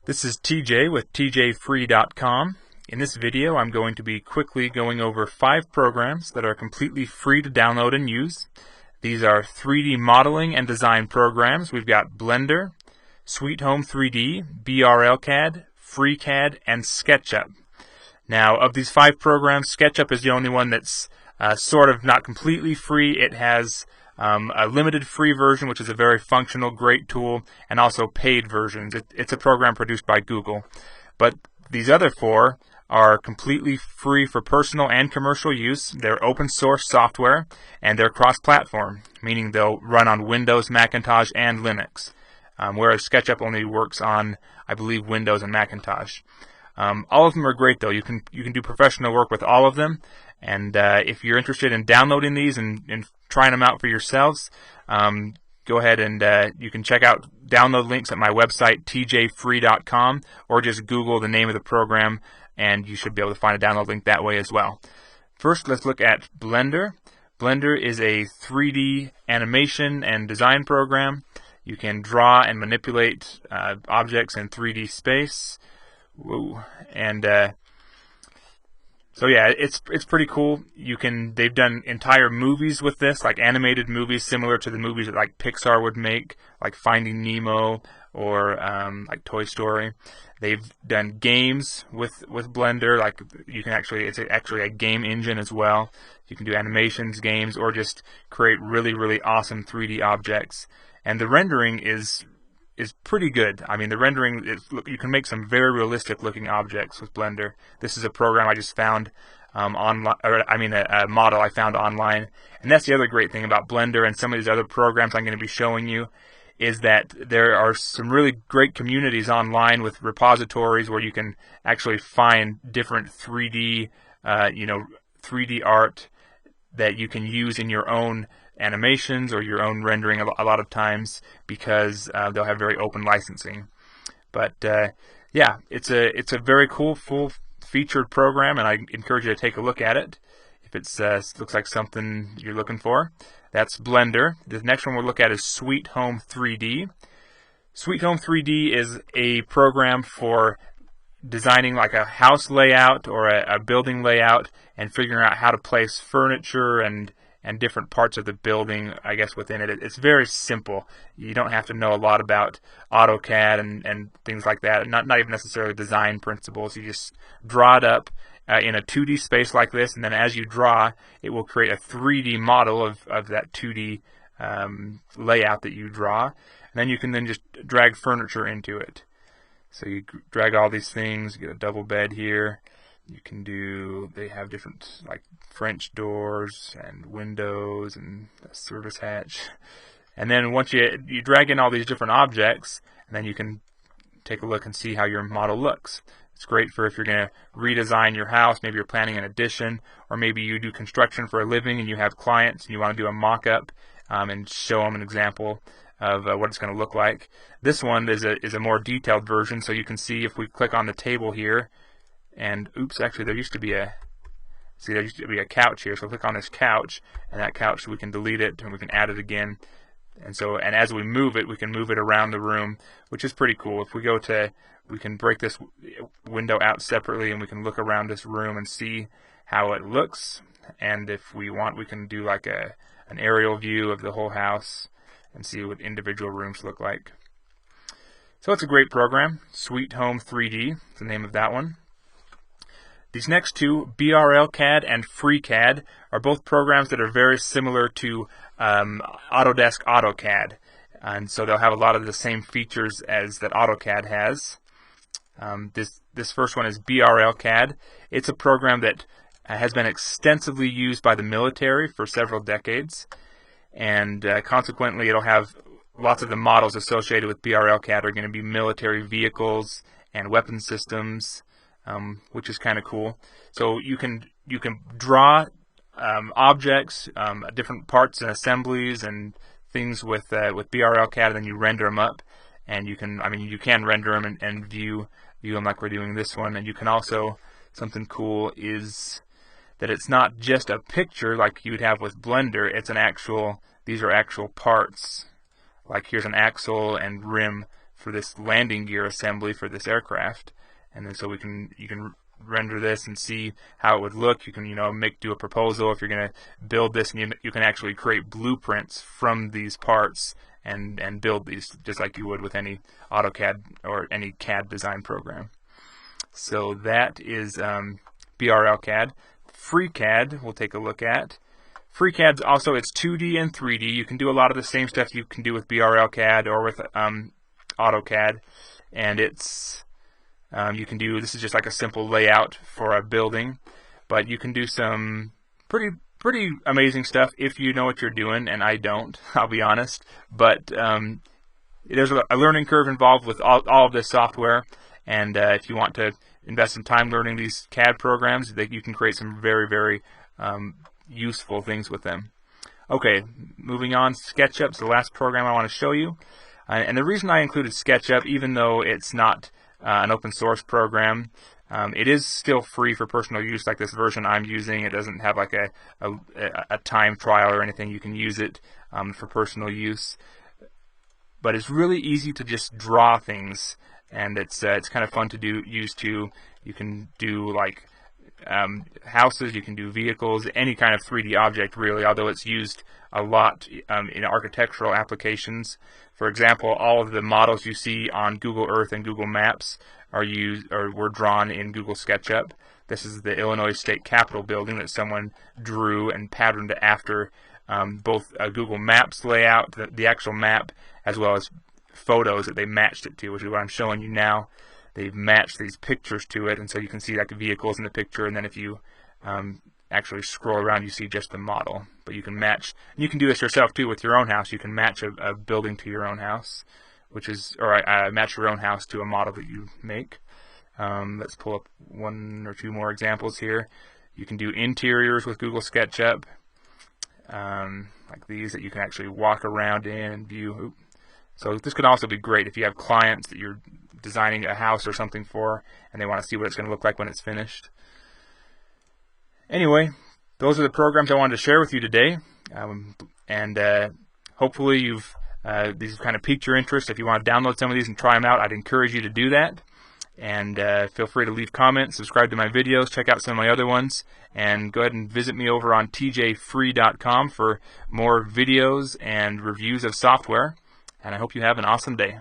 This is TJ with TJFree.com. In this video, I'm going to be quickly going over 5 programs that are completely free to download and use. These are 3D modeling and design programs. We've got Blender, Sweet Home 3D, BRLCAD, FreeCAD, and SketchUp. Now, of these 5 programs, SketchUp is the only one that's sort of not completely free. It has a limited free version, which is a very functional, great tool, and also paid versions. It's a program produced by Google. But these other 4 are completely free for personal and commercial use. They're open source software, and they're cross-platform, meaning they'll run on Windows, Macintosh, and Linux, whereas SketchUp only works on, I believe, Windows and Macintosh. All of them are great, though. You can do professional work with all of them, and if you're interested in downloading these and trying them out for yourselves, go ahead and you can check out download links at my website, tjfree.com, or just Google the name of the program, and you should be able to find a download link that way as well. First, let's look at Blender. Blender is a 3D animation and design program. You can draw and manipulate objects in 3D space. Whoa. And so yeah, it's pretty cool. They've done entire movies with this, like animated movies similar to the movies that like Pixar would make, like Finding Nemo or like Toy Story. They've done games with Blender, like it's actually a game engine as well. You can do animations, games, or just create really awesome 3D objects. And the rendering is pretty good. I mean, the rendering, you can make some very realistic looking objects with Blender. This is a program I just found online, a model I found online. And that's the other great thing about Blender and some of these other programs I'm going to be showing you, is that there are some really great communities online with repositories where you can actually find different 3D, 3D art that you can use in your own animations or your own rendering a lot of times, because they'll have very open licensing. But yeah, it's a very cool full-featured program, and I encourage you to take a look at it if it looks like something you're looking for. That's Blender. The next one we'll look at is Sweet Home 3D. Sweet Home 3D is a program for designing like a house layout or a building layout and figuring out how to place furniture and different parts of the building, I guess, within it. It's very simple. You don't have to know a lot about AutoCAD and things like that, not even necessarily design principles. You just draw it up in a 2D space like this, and then as you draw, it will create a 3D model of that 2D layout that you draw, and then you can just drag furniture into it. So you drag all these things, you get a double bed here. They have different like French doors and windows and a service hatch. And then once you drag in all these different objects, and then you can take a look and see how your model looks. It's great for if you're going to redesign your house, maybe you're planning an addition, or maybe you do construction for a living and you have clients and you want to do a mock-up and show them an example of what it's going to look like. This one is a more detailed version, so you can see if we click on the table here, and oops, actually there used to be a couch here, so click on this couch, and that couch, we can delete it and we can add it again. And as we move it, we can move it around the room, which is pretty cool. If we can break this window out separately, and we can look around this room and see how it looks. And if we want, we can do like an aerial view of the whole house and see what individual rooms look like. So it's a great program. Sweet Home 3D is the name of that one. These next 2, BRLCAD and FreeCAD, are both programs that are very similar to Autodesk AutoCAD, and so they'll have a lot of the same features as that AutoCAD has. This first one is BRLCAD. It's a program that has been extensively used by the military for several decades, and consequently it'll have lots of the models associated with BRLCAD are going to be military vehicles and weapon systems, which is kind of cool. So you can draw objects, different parts and assemblies and things with BRLCAD, and then you render them up. And you can render them and view them like we're doing this one. And you can also, something cool is that it's not just a picture like you'd have with Blender. These are actual parts. Like here's an axle and rim this landing gear assembly for this aircraft. And then so you can render this and see how it would look. You can do a proposal if you're going to build this, and you can actually create blueprints from these parts and build these just like you would with any AutoCAD or any CAD design program. So that is BRL-CAD. FreeCAD we'll take a look at. FreeCAD's also, it's 2D and 3D. You can do a lot of the same stuff you can do with BRL-CAD or with AutoCAD, and it's you can do, this is just like a simple layout for a building, but you can do some pretty amazing stuff if you know what you're doing, and I don't, I'll be honest. But there's a learning curve involved with all of this software, and if you want to invest some time learning these CAD programs, that you can create some very useful things with them. Okay, moving on, SketchUp's the last program I want to show you. And the reason I included SketchUp, even though it's not an open source program, it is still free for personal use, like this version I'm using. It doesn't have like a time trial or anything. You can use it for personal use. But it's really easy to just draw things, and it's kind of fun to use too. You can do like houses, you can do vehicles, any kind of 3D object really, although it's used a lot in architectural applications. For example, all of the models you see on Google Earth and Google Maps were drawn in Google SketchUp. This is the Illinois State Capitol building that someone drew and patterned after both a Google Maps layout, the actual map, as well as photos that they matched it to, which is what I'm showing you now. They've matched these pictures to it, and so you can see like the vehicles in the picture, and then if you actually scroll around, you see just the model. But you can match, and you can do this yourself too with your own house. You can match a building to your own house, or match your own house to a model that you make. Let's pull up one or two more examples here. You can do interiors with Google SketchUp, like these that you can actually walk around in and view. So this could also be great if you have clients that you're designing a house or something for, and they want to see what it's going to look like when it's finished. Anyway, those are the programs I wanted to share with you today, and hopefully these kind of piqued your interest. If you want to download some of these and try them out, I'd encourage you to do that. And feel free to leave comments, subscribe to my videos, check out some of my other ones, and go ahead and visit me over on tjfree.com for more videos and reviews of software. And I hope you have an awesome day.